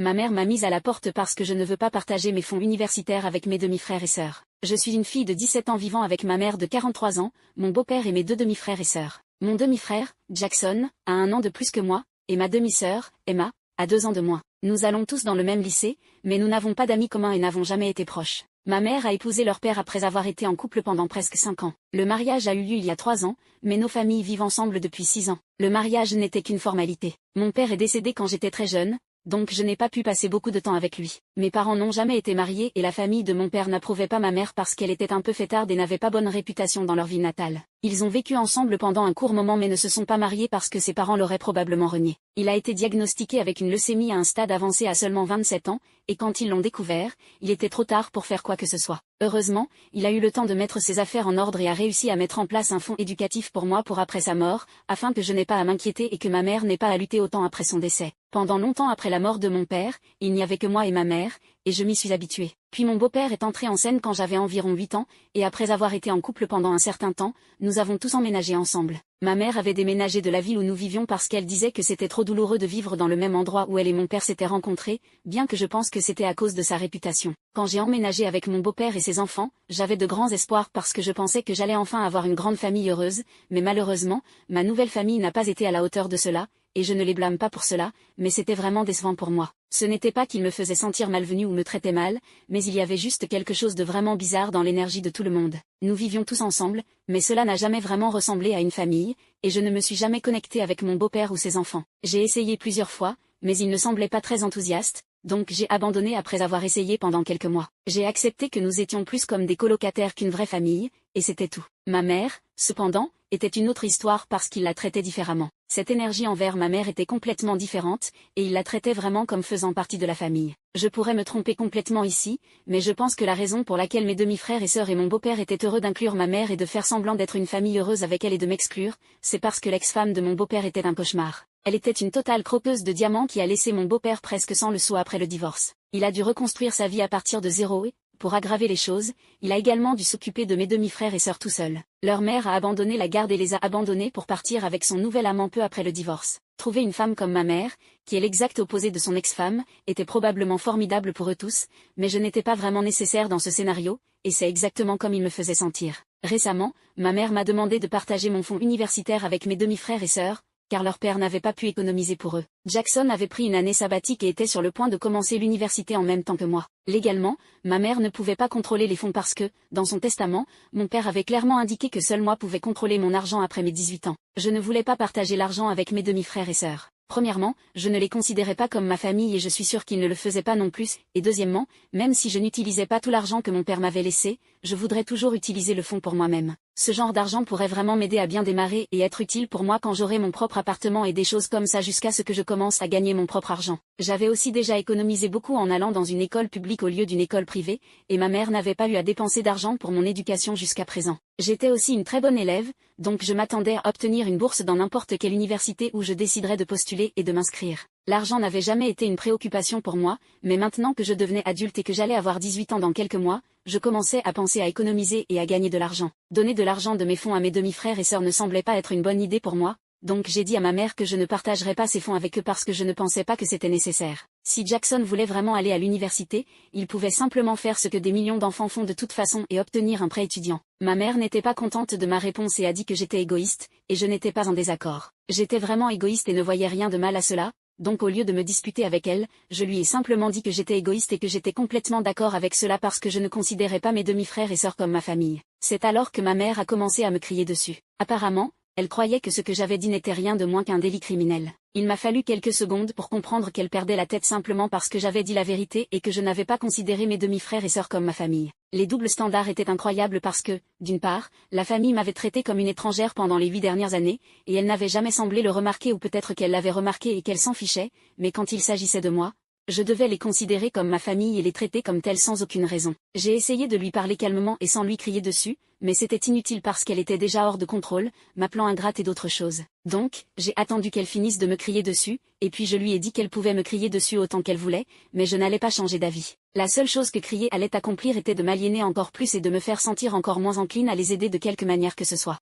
Ma mère m'a mise à la porte parce que je ne veux pas partager mes fonds universitaires avec mes demi-frères et sœurs. Je suis une fille de 17 ans vivant avec ma mère de 43 ans, mon beau-père et mes deux demi-frères et sœurs. Mon demi-frère, Jackson, a 1 an de plus que moi, et ma demi-sœur, Emma, a 2 ans de moins. Nous allons tous dans le même lycée, mais nous n'avons pas d'amis communs et n'avons jamais été proches. Ma mère a épousé leur père après avoir été en couple pendant presque 5 ans. Le mariage a eu lieu il y a 3 ans, mais nos familles vivent ensemble depuis 6 ans. Le mariage n'était qu'une formalité. Mon père est décédé quand j'étais très jeune, donc je n'ai pas pu passer beaucoup de temps avec lui. Mes parents n'ont jamais été mariés et la famille de mon père n'approuvait pas ma mère parce qu'elle était un peu fêtarde et n'avait pas bonne réputation dans leur ville natale. Ils ont vécu ensemble pendant un court moment mais ne se sont pas mariés parce que ses parents l'auraient probablement renié. Il a été diagnostiqué avec une leucémie à un stade avancé à seulement 27 ans, et quand ils l'ont découvert, il était trop tard pour faire quoi que ce soit. Heureusement, il a eu le temps de mettre ses affaires en ordre et a réussi à mettre en place un fonds éducatif pour moi pour après sa mort, afin que je n'ai pas à m'inquiéter et que ma mère n'ait pas à lutter autant après son décès. Pendant longtemps après la mort de mon père, il n'y avait que moi et ma mère, et je m'y suis habituée. Puis mon beau-père est entré en scène quand j'avais environ 8 ans, et après avoir été en couple pendant un certain temps, nous avons tous emménagé ensemble. Ma mère avait déménagé de la ville où nous vivions parce qu'elle disait que c'était trop douloureux de vivre dans le même endroit où elle et mon père s'étaient rencontrés, bien que je pense que c'était à cause de sa réputation. Quand j'ai emménagé avec mon beau-père et ses enfants, j'avais de grands espoirs parce que je pensais que j'allais enfin avoir une grande famille heureuse, mais malheureusement, ma nouvelle famille n'a pas été à la hauteur de cela, et je ne les blâme pas pour cela, mais c'était vraiment décevant pour moi. Ce n'était pas qu'ils me faisaient sentir malvenue ou me traitaient mal, mais il y avait juste quelque chose de vraiment bizarre dans l'énergie de tout le monde. Nous vivions tous ensemble, mais cela n'a jamais vraiment ressemblé à une famille, et je ne me suis jamais connectée avec mon beau-père ou ses enfants. J'ai essayé plusieurs fois, mais il ne semblait pas très enthousiaste, donc j'ai abandonné après avoir essayé pendant quelques mois. J'ai accepté que nous étions plus comme des colocataires qu'une vraie famille, et c'était tout. Ma mère, cependant, était une autre histoire parce qu'il la traitait différemment. Cette énergie envers ma mère était complètement différente, et il la traitait vraiment comme faisant partie de la famille. Je pourrais me tromper complètement ici, mais je pense que la raison pour laquelle mes demi-frères et sœurs et mon beau-père étaient heureux d'inclure ma mère et de faire semblant d'être une famille heureuse avec elle et de m'exclure, c'est parce que l'ex-femme de mon beau-père était un cauchemar. Elle était une totale croqueuse de diamants qui a laissé mon beau-père presque sans le sou après le divorce. Il a dû reconstruire sa vie à partir de zéro et, pour aggraver les choses, il a également dû s'occuper de mes demi-frères et sœurs tout seul. Leur mère a abandonné la garde et les a abandonnés pour partir avec son nouvel amant peu après le divorce. Trouver une femme comme ma mère, qui est l'exact opposé de son ex-femme, était probablement formidable pour eux tous, mais je n'étais pas vraiment nécessaire dans ce scénario, et c'est exactement comme il me faisait sentir. Récemment, ma mère m'a demandé de partager mon fonds universitaire avec mes demi-frères et sœurs, car leur père n'avait pas pu économiser pour eux. Jackson avait pris une année sabbatique et était sur le point de commencer l'université en même temps que moi. Légalement, ma mère ne pouvait pas contrôler les fonds parce que, dans son testament, mon père avait clairement indiqué que seul moi pouvais contrôler mon argent après mes 18 ans. Je ne voulais pas partager l'argent avec mes demi-frères et sœurs. Premièrement, je ne les considérais pas comme ma famille et je suis sûre qu'ils ne le faisaient pas non plus, et deuxièmement, même si je n'utilisais pas tout l'argent que mon père m'avait laissé, je voudrais toujours utiliser le fonds pour moi-même. Ce genre d'argent pourrait vraiment m'aider à bien démarrer et être utile pour moi quand j'aurai mon propre appartement et des choses comme ça jusqu'à ce que je commence à gagner mon propre argent. J'avais aussi déjà économisé beaucoup en allant dans une école publique au lieu d'une école privée, et ma mère n'avait pas eu à dépenser d'argent pour mon éducation jusqu'à présent. J'étais aussi une très bonne élève, donc je m'attendais à obtenir une bourse dans n'importe quelle université où je déciderais de postuler et de m'inscrire. L'argent n'avait jamais été une préoccupation pour moi, mais maintenant que je devenais adulte et que j'allais avoir 18 ans dans quelques mois, je commençais à penser à économiser et à gagner de l'argent. Donner de l'argent de mes fonds à mes demi-frères et sœurs ne semblait pas être une bonne idée pour moi, donc j'ai dit à ma mère que je ne partagerais pas ces fonds avec eux parce que je ne pensais pas que c'était nécessaire. Si Jackson voulait vraiment aller à l'université, il pouvait simplement faire ce que des millions d'enfants font de toute façon et obtenir un prêt étudiant. Ma mère n'était pas contente de ma réponse et a dit que j'étais égoïste, et je n'étais pas en désaccord. J'étais vraiment égoïste et ne voyais rien de mal à cela. Donc au lieu de me disputer avec elle, je lui ai simplement dit que j'étais égoïste et que j'étais complètement d'accord avec cela parce que je ne considérais pas mes demi-frères et sœurs comme ma famille. C'est alors que ma mère a commencé à me crier dessus. Apparemment, elle croyait que ce que j'avais dit n'était rien de moins qu'un délit criminel. Il m'a fallu quelques secondes pour comprendre qu'elle perdait la tête simplement parce que j'avais dit la vérité et que je n'avais pas considéré mes demi-frères et sœurs comme ma famille. Les doubles standards étaient incroyables parce que, d'une part, la famille m'avait traité comme une étrangère pendant les 8 dernières années, et elle n'avait jamais semblé le remarquer ou peut-être qu'elle l'avait remarqué et qu'elle s'en fichait, mais quand il s'agissait de moi, je devais les considérer comme ma famille et les traiter comme tels sans aucune raison. J'ai essayé de lui parler calmement et sans lui crier dessus, mais c'était inutile parce qu'elle était déjà hors de contrôle, m'appelant ingrate et d'autres choses. Donc, j'ai attendu qu'elle finisse de me crier dessus, et puis je lui ai dit qu'elle pouvait me crier dessus autant qu'elle voulait, mais je n'allais pas changer d'avis. La seule chose que crier allait accomplir était de m'aliéner encore plus et de me faire sentir encore moins encline à les aider de quelque manière que ce soit.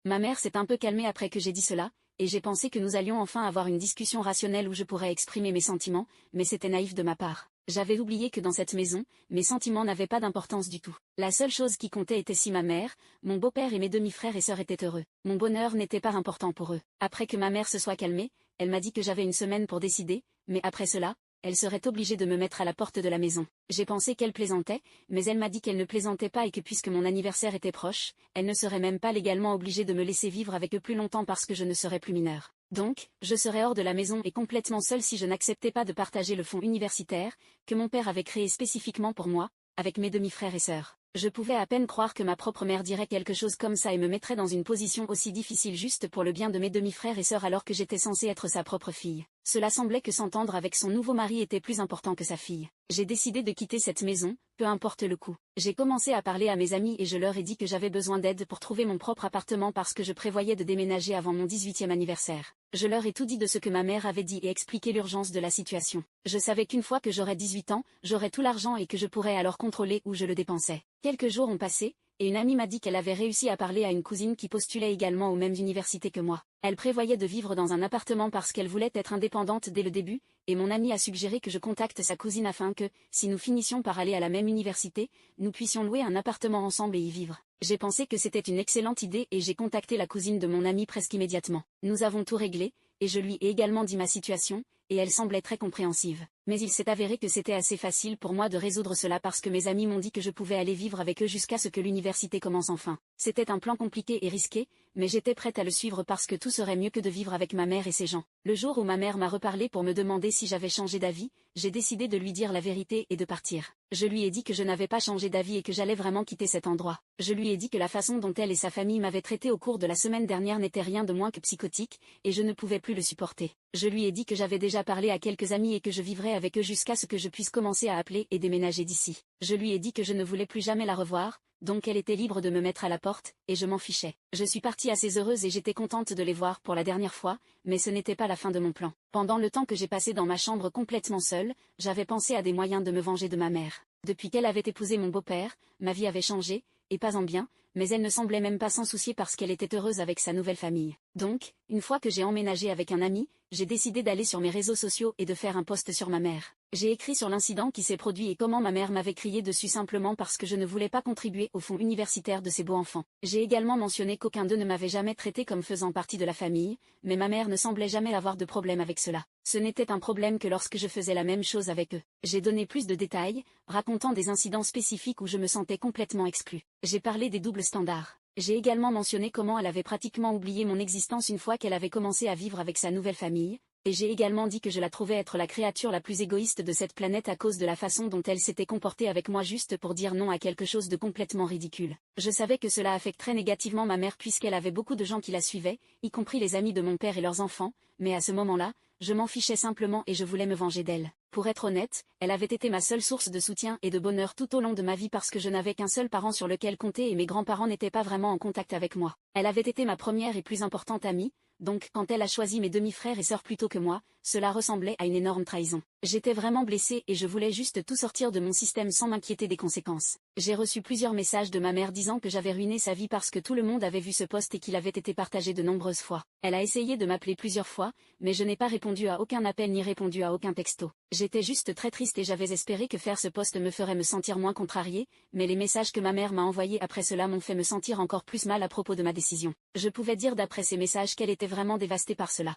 Ma mère s'est un peu calmée après que j'ai dit cela, et j'ai pensé que nous allions enfin avoir une discussion rationnelle où je pourrais exprimer mes sentiments, mais c'était naïf de ma part. J'avais oublié que dans cette maison, mes sentiments n'avaient pas d'importance du tout. La seule chose qui comptait était si ma mère, mon beau-père et mes demi-frères et sœurs étaient heureux. Mon bonheur n'était pas important pour eux. Après que ma mère se soit calmée, elle m'a dit que j'avais une semaine pour décider, mais après cela, elle serait obligée de me mettre à la porte de la maison. J'ai pensé qu'elle plaisantait, mais elle m'a dit qu'elle ne plaisantait pas et que puisque mon anniversaire était proche, elle ne serait même pas légalement obligée de me laisser vivre avec eux plus longtemps parce que je ne serais plus mineure. Donc, je serais hors de la maison et complètement seule si je n'acceptais pas de partager le fonds universitaire, que mon père avait créé spécifiquement pour moi, avec mes demi-frères et sœurs. Je pouvais à peine croire que ma propre mère dirait quelque chose comme ça et me mettrait dans une position aussi difficile juste pour le bien de mes demi-frères et sœurs alors que j'étais censée être sa propre fille. Cela semblait que s'entendre avec son nouveau mari était plus important que sa fille. J'ai décidé de quitter cette maison, peu importe le coût. J'ai commencé à parler à mes amis et je leur ai dit que j'avais besoin d'aide pour trouver mon propre appartement parce que je prévoyais de déménager avant mon 18e anniversaire. Je leur ai tout dit de ce que ma mère avait dit et expliqué l'urgence de la situation. Je savais qu'une fois que j'aurais 18 ans, j'aurais tout l'argent et que je pourrais alors contrôler où je le dépensais. Quelques jours ont passé, et une amie m'a dit qu'elle avait réussi à parler à une cousine qui postulait également aux mêmes universités que moi. Elle prévoyait de vivre dans un appartement parce qu'elle voulait être indépendante dès le début, et mon amie a suggéré que je contacte sa cousine afin que, si nous finissions par aller à la même université, nous puissions louer un appartement ensemble et y vivre. J'ai pensé que c'était une excellente idée et j'ai contacté la cousine de mon amie presque immédiatement. Nous avons tout réglé, et je lui ai également dit ma situation, et elle semblait très compréhensive. Mais il s'est avéré que c'était assez facile pour moi de résoudre cela parce que mes amis m'ont dit que je pouvais aller vivre avec eux jusqu'à ce que l'université commence enfin. C'était un plan compliqué et risqué, mais j'étais prête à le suivre parce que tout serait mieux que de vivre avec ma mère et ses gens. Le jour où ma mère m'a reparlé pour me demander si j'avais changé d'avis, j'ai décidé de lui dire la vérité et de partir. Je lui ai dit que je n'avais pas changé d'avis et que j'allais vraiment quitter cet endroit. Je lui ai dit que la façon dont elle et sa famille m'avaient traité au cours de la semaine dernière n'était rien de moins que psychotique, et je ne pouvais plus le supporter. Je lui ai dit que j'avais déjà parlé à quelques amis et que je vivrais avec eux jusqu'à ce que je puisse commencer à appeler et déménager d'ici. Je lui ai dit que je ne voulais plus jamais la revoir, donc elle était libre de me mettre à la porte, et je m'en fichais. Je suis partie assez heureuse et j'étais contente de les voir pour la dernière fois, mais ce n'était pas la fin de mon plan. Pendant le temps que j'ai passé dans ma chambre complètement seule, j'avais pensé à des moyens de me venger de ma mère. Depuis qu'elle avait épousé mon beau-père, ma vie avait changé, et pas en bien, mais elle ne semblait même pas s'en soucier parce qu'elle était heureuse avec sa nouvelle famille. Donc, une fois que j'ai emménagé avec un ami, j'ai décidé d'aller sur mes réseaux sociaux et de faire un post sur ma mère. J'ai écrit sur l'incident qui s'est produit et comment ma mère m'avait crié dessus simplement parce que je ne voulais pas contribuer au fonds universitaire de ces beaux enfants. J'ai également mentionné qu'aucun d'eux ne m'avait jamais traité comme faisant partie de la famille, mais ma mère ne semblait jamais avoir de problème avec cela. Ce n'était un problème que lorsque je faisais la même chose avec eux. J'ai donné plus de détails, racontant des incidents spécifiques où je me sentais complètement exclue. J'ai parlé des doubles standards. J'ai également mentionné comment elle avait pratiquement oublié mon existence une fois qu'elle avait commencé à vivre avec sa nouvelle famille, et j'ai également dit que je la trouvais être la créature la plus égoïste de cette planète à cause de la façon dont elle s'était comportée avec moi juste pour dire non à quelque chose de complètement ridicule. Je savais que cela affecterait négativement ma mère puisqu'elle avait beaucoup de gens qui la suivaient, y compris les amis de mon père et leurs enfants, mais à ce moment-là, je m'en fichais simplement et je voulais me venger d'elle. Pour être honnête, elle avait été ma seule source de soutien et de bonheur tout au long de ma vie parce que je n'avais qu'un seul parent sur lequel compter et mes grands-parents n'étaient pas vraiment en contact avec moi. Elle avait été ma première et plus importante amie, donc quand elle a choisi mes demi-frères et sœurs plutôt que moi, cela ressemblait à une énorme trahison. J'étais vraiment blessée et je voulais juste tout sortir de mon système sans m'inquiéter des conséquences. J'ai reçu plusieurs messages de ma mère disant que j'avais ruiné sa vie parce que tout le monde avait vu ce post et qu'il avait été partagé de nombreuses fois. Elle a essayé de m'appeler plusieurs fois, mais je n'ai pas répondu à aucun appel ni répondu à aucun texto. J'étais juste très triste et j'avais espéré que faire ce post me ferait me sentir moins contrariée, mais les messages que ma mère m'a envoyés après cela m'ont fait me sentir encore plus mal à propos de ma décision. Je pouvais dire d'après ces messages qu'elle était vraiment dévastée par cela.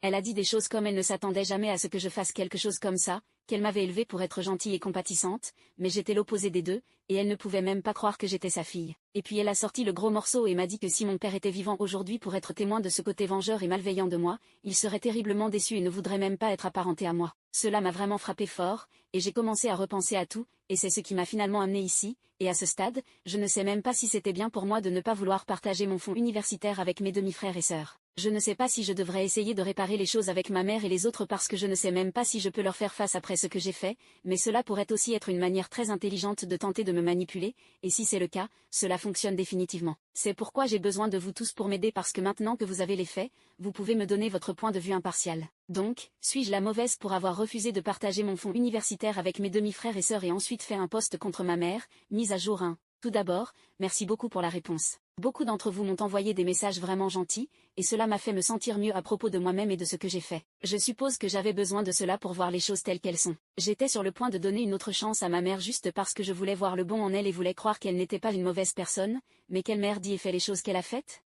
Elle a dit des choses comme elle ne s'attendait jamais à ce que je fasse quelque chose comme ça, qu'elle m'avait élevée pour être gentille et compatissante, mais j'étais l'opposé des deux, et elle ne pouvait même pas croire que j'étais sa fille. Et puis elle a sorti le gros morceau et m'a dit que si mon père était vivant aujourd'hui pour être témoin de ce côté vengeur et malveillant de moi, il serait terriblement déçu et ne voudrait même pas être apparenté à moi. Cela m'a vraiment frappé fort, et j'ai commencé à repenser à tout, et c'est ce qui m'a finalement amené ici, et à ce stade, je ne sais même pas si c'était bien pour moi de ne pas vouloir partager mon fonds universitaire avec mes demi-frères et sœurs. Je ne sais pas si je devrais essayer de réparer les choses avec ma mère et les autres parce que je ne sais même pas si je peux leur faire face après ce que j'ai fait, mais cela pourrait aussi être une manière très intelligente de tenter de me manipuler, et si c'est le cas, cela fonctionne définitivement. C'est pourquoi j'ai besoin de vous tous pour m'aider parce que maintenant que vous avez les faits, vous pouvez me donner votre point de vue impartial. Donc, suis-je la mauvaise pour avoir refusé de partager mon fonds universitaire avec mes demi-frères et sœurs et ensuite fait un post contre ma mère, mise à jour 1. Tout d'abord, merci beaucoup pour la réponse. Beaucoup d'entre vous m'ont envoyé des messages vraiment gentils, et cela m'a fait me sentir mieux à propos de moi-même et de ce que j'ai fait. Je suppose que j'avais besoin de cela pour voir les choses telles qu'elles sont. J'étais sur le point de donner une autre chance à ma mère juste parce que je voulais voir le bon en elle et voulais croire qu'elle n'était pas une mauvaise personne, mais quelle mère dit et fait les choses qu'elle a faites?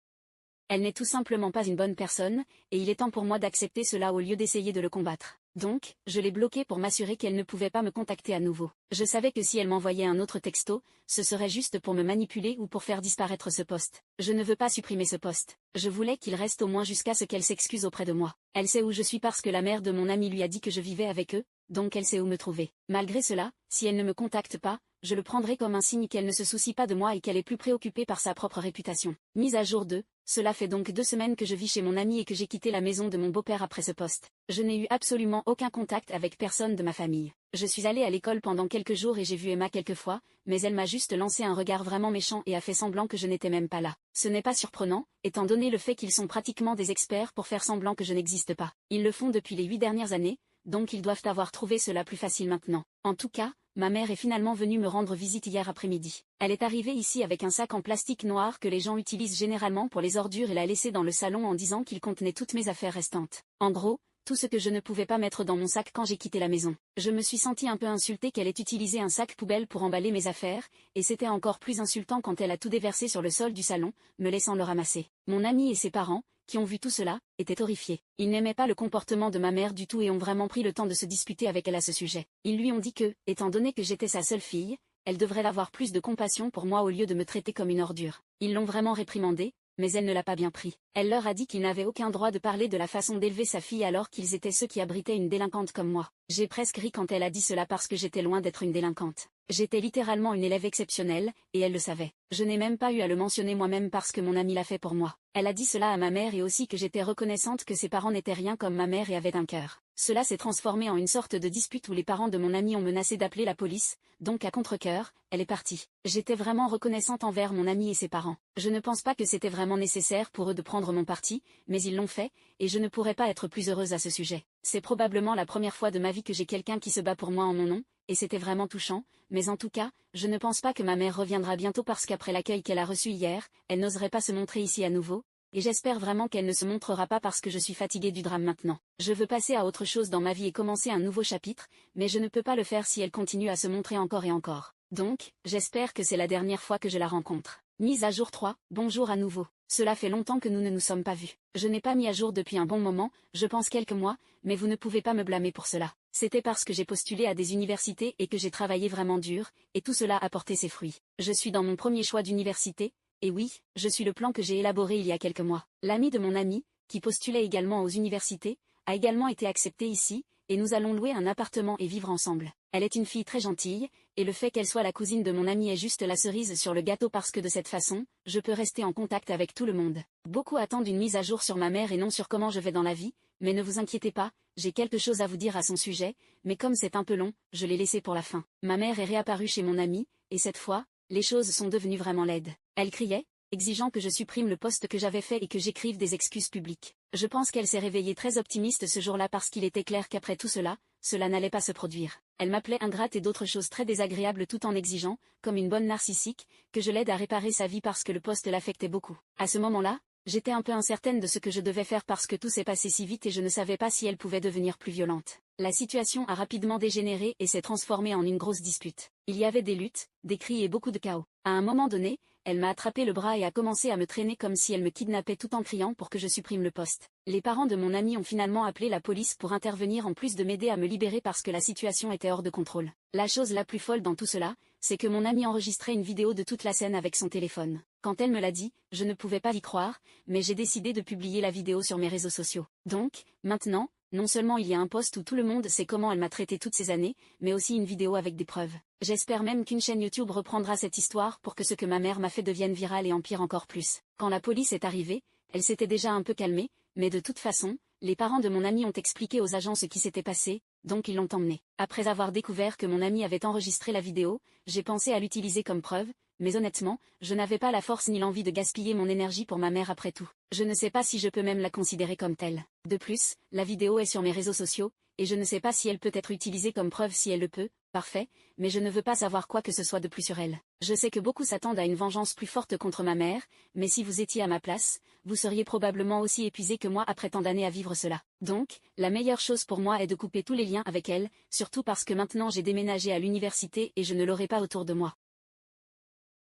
Elle n'est tout simplement pas une bonne personne, et il est temps pour moi d'accepter cela au lieu d'essayer de le combattre. Donc, je l'ai bloquée pour m'assurer qu'elle ne pouvait pas me contacter à nouveau. Je savais que si elle m'envoyait un autre texto, ce serait juste pour me manipuler ou pour faire disparaître ce post. Je ne veux pas supprimer ce post. Je voulais qu'il reste au moins jusqu'à ce qu'elle s'excuse auprès de moi. Elle sait où je suis parce que la mère de mon ami lui a dit que je vivais avec eux, donc elle sait où me trouver. Malgré cela, si elle ne me contacte pas, je le prendrai comme un signe qu'elle ne se soucie pas de moi et qu'elle est plus préoccupée par sa propre réputation. Mise à jour 2. Cela fait donc 2 semaines que je vis chez mon ami et que j'ai quitté la maison de mon beau-père après ce post. Je n'ai eu absolument aucun contact avec personne de ma famille. Je suis allée à l'école pendant quelques jours et j'ai vu Emma quelques fois, mais elle m'a juste lancé un regard vraiment méchant et a fait semblant que je n'étais même pas là. Ce n'est pas surprenant, étant donné le fait qu'ils sont pratiquement des experts pour faire semblant que je n'existe pas. Ils le font depuis les 8 dernières années, donc ils doivent avoir trouvé cela plus facile maintenant. En tout cas, ma mère est finalement venue me rendre visite hier après-midi. Elle est arrivée ici avec un sac en plastique noir que les gens utilisent généralement pour les ordures et l'a laissé dans le salon en disant qu'il contenait toutes mes affaires restantes. En gros, tout ce que je ne pouvais pas mettre dans mon sac quand j'ai quitté la maison. Je me suis sentie un peu insultée qu'elle ait utilisé un sac poubelle pour emballer mes affaires, et c'était encore plus insultant quand elle a tout déversé sur le sol du salon, me laissant le ramasser. Mon ami et ses parents, qui ont vu tout cela, étaient horrifiés. Ils n'aimaient pas le comportement de ma mère du tout et ont vraiment pris le temps de se disputer avec elle à ce sujet. Ils lui ont dit que, étant donné que j'étais sa seule fille, elle devrait avoir plus de compassion pour moi au lieu de me traiter comme une ordure. Ils l'ont vraiment réprimandée, mais elle ne l'a pas bien pris. Elle leur a dit qu'ils n'avaient aucun droit de parler de la façon d'élever sa fille alors qu'ils étaient ceux qui abritaient une délinquante comme moi. J'ai presque ri quand elle a dit cela parce que j'étais loin d'être une délinquante. J'étais littéralement une élève exceptionnelle, et elle le savait. Je n'ai même pas eu à le mentionner moi-même parce que mon ami l'a fait pour moi. Elle a dit cela à ma mère et aussi que j'étais reconnaissante que ses parents n'étaient rien comme ma mère et avaient un cœur. Cela s'est transformé en une sorte de dispute où les parents de mon ami ont menacé d'appeler la police, donc à contre-cœur, elle est partie. J'étais vraiment reconnaissante envers mon ami et ses parents. Je ne pense pas que c'était vraiment nécessaire pour eux de prendre mon parti, mais ils l'ont fait, et je ne pourrais pas être plus heureuse à ce sujet. C'est probablement la première fois de ma vie que j'ai quelqu'un qui se bat pour moi en mon nom, et c'était vraiment touchant, mais en tout cas, je ne pense pas que ma mère reviendra bientôt parce qu'après l'accueil qu'elle a reçu hier, elle n'oserait pas se montrer ici à nouveau, et j'espère vraiment qu'elle ne se montrera pas parce que je suis fatiguée du drame maintenant. Je veux passer à autre chose dans ma vie et commencer un nouveau chapitre, mais je ne peux pas le faire si elle continue à se montrer encore et encore. Donc, j'espère que c'est la dernière fois que je la rencontre. Mise à jour 3, bonjour à nouveau. Cela fait longtemps que nous ne nous sommes pas vus. Je n'ai pas mis à jour depuis un bon moment, je pense quelques mois, mais vous ne pouvez pas me blâmer pour cela. C'était parce que j'ai postulé à des universités et que j'ai travaillé vraiment dur, et tout cela a porté ses fruits. Je suis dans mon premier choix d'université, et oui, je suis le plan que j'ai élaboré il y a quelques mois. L'ami de mon ami, qui postulait également aux universités, a également été accepté ici, et nous allons louer un appartement et vivre ensemble. Elle est une fille très gentille, et le fait qu'elle soit la cousine de mon ami est juste la cerise sur le gâteau parce que de cette façon, je peux rester en contact avec tout le monde. Beaucoup attendent une mise à jour sur ma mère et non sur comment je vais dans la vie, mais ne vous inquiétez pas, j'ai quelque chose à vous dire à son sujet, mais comme c'est un peu long, je l'ai laissé pour la fin. Ma mère est réapparue chez mon ami, et cette fois, les choses sont devenues vraiment laides. Elle criait, exigeant que je supprime le post que j'avais fait et que j'écrive des excuses publiques. Je pense qu'elle s'est réveillée très optimiste ce jour-là parce qu'il était clair qu'après tout cela, cela n'allait pas se produire. Elle m'appelait ingrate et d'autres choses très désagréables tout en exigeant, comme une bonne narcissique, que je l'aide à réparer sa vie parce que le post l'affectait beaucoup. À ce moment-là, j'étais un peu incertaine de ce que je devais faire parce que tout s'est passé si vite et je ne savais pas si elle pouvait devenir plus violente. La situation a rapidement dégénéré et s'est transformée en une grosse dispute. Il y avait des luttes, des cris et beaucoup de chaos. À un moment donné, elle m'a attrapé le bras et a commencé à me traîner comme si elle me kidnappait tout en criant pour que je supprime le post. Les parents de mon ami ont finalement appelé la police pour intervenir en plus de m'aider à me libérer parce que la situation était hors de contrôle. La chose la plus folle dans tout cela, c'est que mon ami enregistrait une vidéo de toute la scène avec son téléphone. Quand elle me l'a dit, je ne pouvais pas y croire, mais j'ai décidé de publier la vidéo sur mes réseaux sociaux. Donc, maintenant, non seulement il y a un post où tout le monde sait comment elle m'a traité toutes ces années, mais aussi une vidéo avec des preuves. J'espère même qu'une chaîne YouTube reprendra cette histoire pour que ce que ma mère m'a fait devienne viral et empire encore plus. Quand la police est arrivée, elle s'était déjà un peu calmée, mais de toute façon, les parents de mon ami ont expliqué aux agents ce qui s'était passé, donc ils l'ont emmenée. Après avoir découvert que mon ami avait enregistré la vidéo, j'ai pensé à l'utiliser comme preuve, mais honnêtement, je n'avais pas la force ni l'envie de gaspiller mon énergie pour ma mère après tout. Je ne sais pas si je peux même la considérer comme telle. De plus, la vidéo est sur mes réseaux sociaux, et je ne sais pas si elle peut être utilisée comme preuve si elle le peut, parfait, mais je ne veux pas savoir quoi que ce soit de plus sur elle. Je sais que beaucoup s'attendent à une vengeance plus forte contre ma mère, mais si vous étiez à ma place, vous seriez probablement aussi épuisé que moi après tant d'années à vivre cela. Donc, la meilleure chose pour moi est de couper tous les liens avec elle, surtout parce que maintenant j'ai déménagé à l'université et je ne l'aurai pas autour de moi.